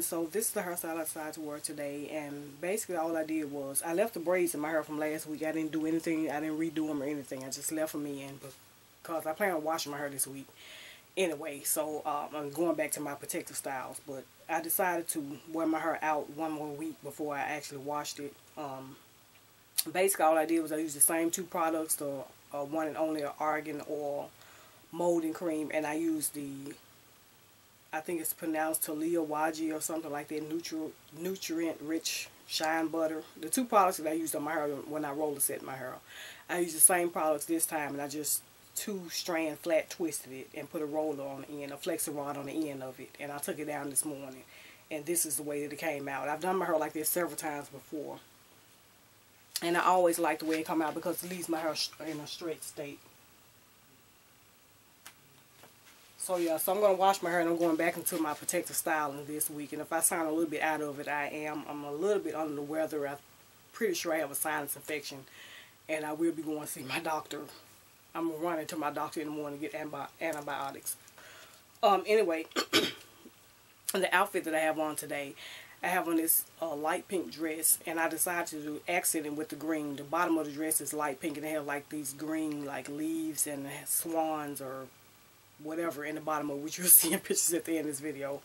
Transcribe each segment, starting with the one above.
So this is the hairstyle I decided to wear today, and basically all I did was I left the braids in my hair from last week. I didn't do anything, I didn't redo them or anything. I just left them in because I plan on washing my hair this week anyway. So I'm going back to my protective styles, but I decided to wear my hair out one more week before I actually washed it. Basically all I did was I used the same two products, the one and only argan oil molding cream, and I used I think it's pronounced Talia Waji or something like that, nutrient rich shine butter. The two products that I used on my hair when I roller set my hair. I used the same products this time, and I just two-strand flat twisted it and put a roller on the end, a flexi rod on the end of it, and I took it down this morning, and this is the way that it came out. I've done my hair like this several times before, and I always like the way it come out because it leaves my hair in a straight state. So yeah, so I'm going to wash my hair, and I'm going back into my protective styling this week. And if I sound a little bit out of it, I'm a little bit under the weather. I'm pretty sure I have a sinus infection, and I will be going to see my doctor. I'm running to my doctor in the morning to get antibiotics. Anyway, the outfit that I have on today, I have on this light pink dress, and I decided to accent it with the green. The bottom of the dress is light pink, and they have like these green like leaves and swans or whatever in the bottom of which you'll see in pictures at the end of this video,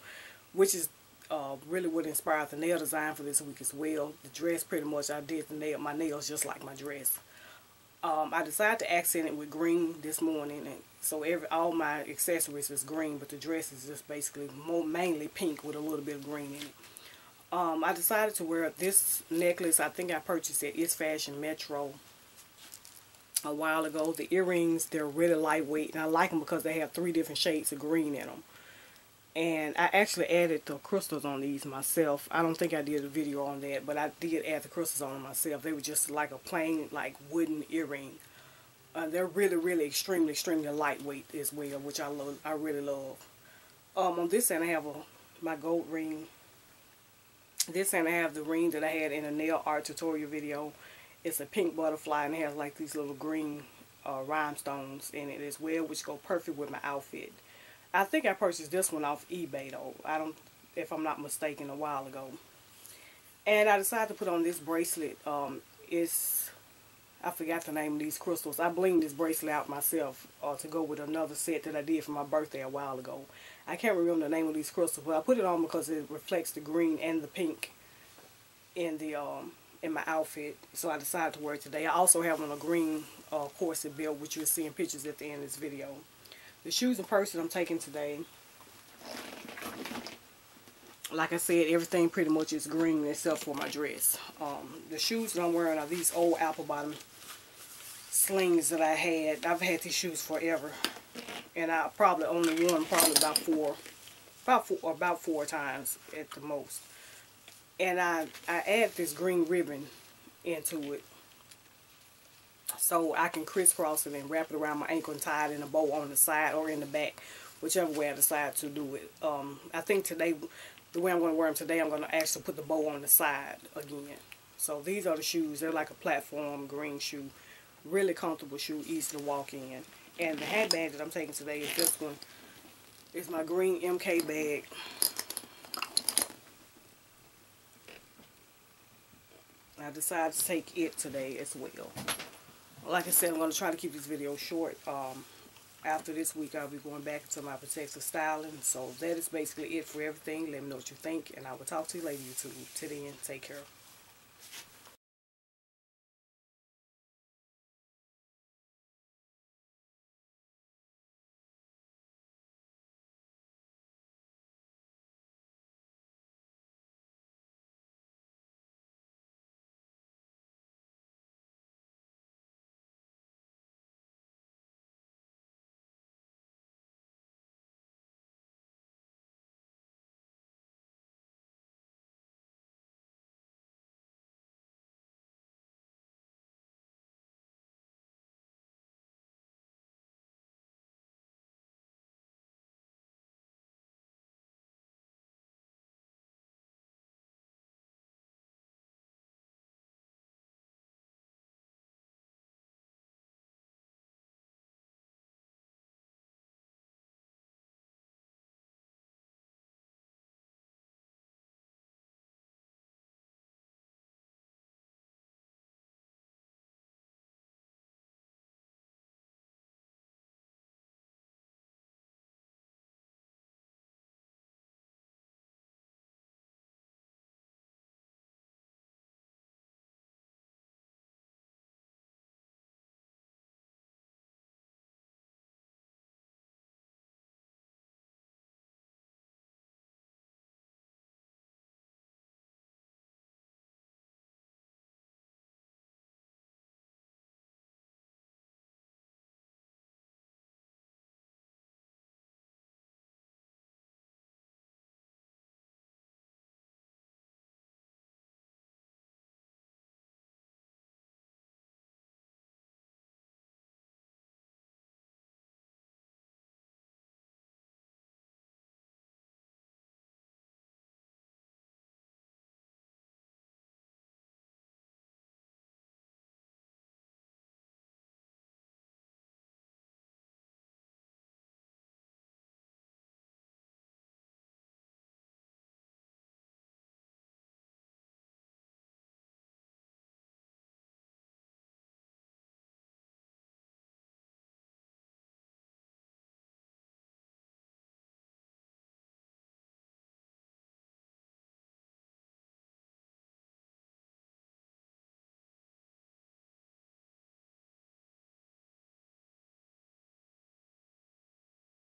which is really what inspired the nail design for this week as well. The dress, pretty much I did my nails just like my dress. I decided to accent it with green this morning, and so all my accessories is green, but the dress is just basically mainly pink with a little bit of green in it. I decided to wear this necklace. I think I purchased at It's Fashion Metro a while ago. The earrings, they're really lightweight, and I like them because they have 3 different shades of green in them. And I actually added the crystals on these myself. I don't think I did a video on that, but I did add the crystals on them myself. They were just like a plain like wooden earring. They're really extremely lightweight as well, which I love. I really love. On this end I have my gold ring. This end I have the ring that I had in a nail art tutorial video. It's a pink butterfly, and it has like these little green rhinestones in it as well, which go perfect with my outfit. I think I purchased this one off eBay though. If I'm not mistaken, a while ago. And I decided to put on this bracelet. I forgot the name of these crystals. I blinged this bracelet out myself to go with another set that I did for my birthday a while ago. I can't remember the name of these crystals, but I put it on because it reflects the green and the pink in my outfit, so I decided to wear it today. I also have on a green corset belt, which you'll see in pictures at the end of this video. The shoes and purse that I'm taking today, like I said, everything pretty much is green except for my dress. The shoes that I'm wearing are these old apple bottom slings that I had. I've had these shoes forever, and I probably only wore them about four times at the most. And I add this green ribbon into it so I can crisscross it and wrap it around my ankle and tie it in a bow on the side or in the back, whichever way I decide to do it. I think today, the way I'm going to wear them today, I'm going to actually put the bow on the side again. So these are the shoes. They're like a platform green shoe. Really comfortable shoe, easy to walk in. And the handbag that I'm taking today is this one. It's my green MK bag. I decided to take it today as well. Like I said, I'm going to try to keep this video short. After this week, I'll be going back into my protective styling. So that is basically it for everything. Let me know what you think, and I will talk to you later, YouTube. Till then, take care.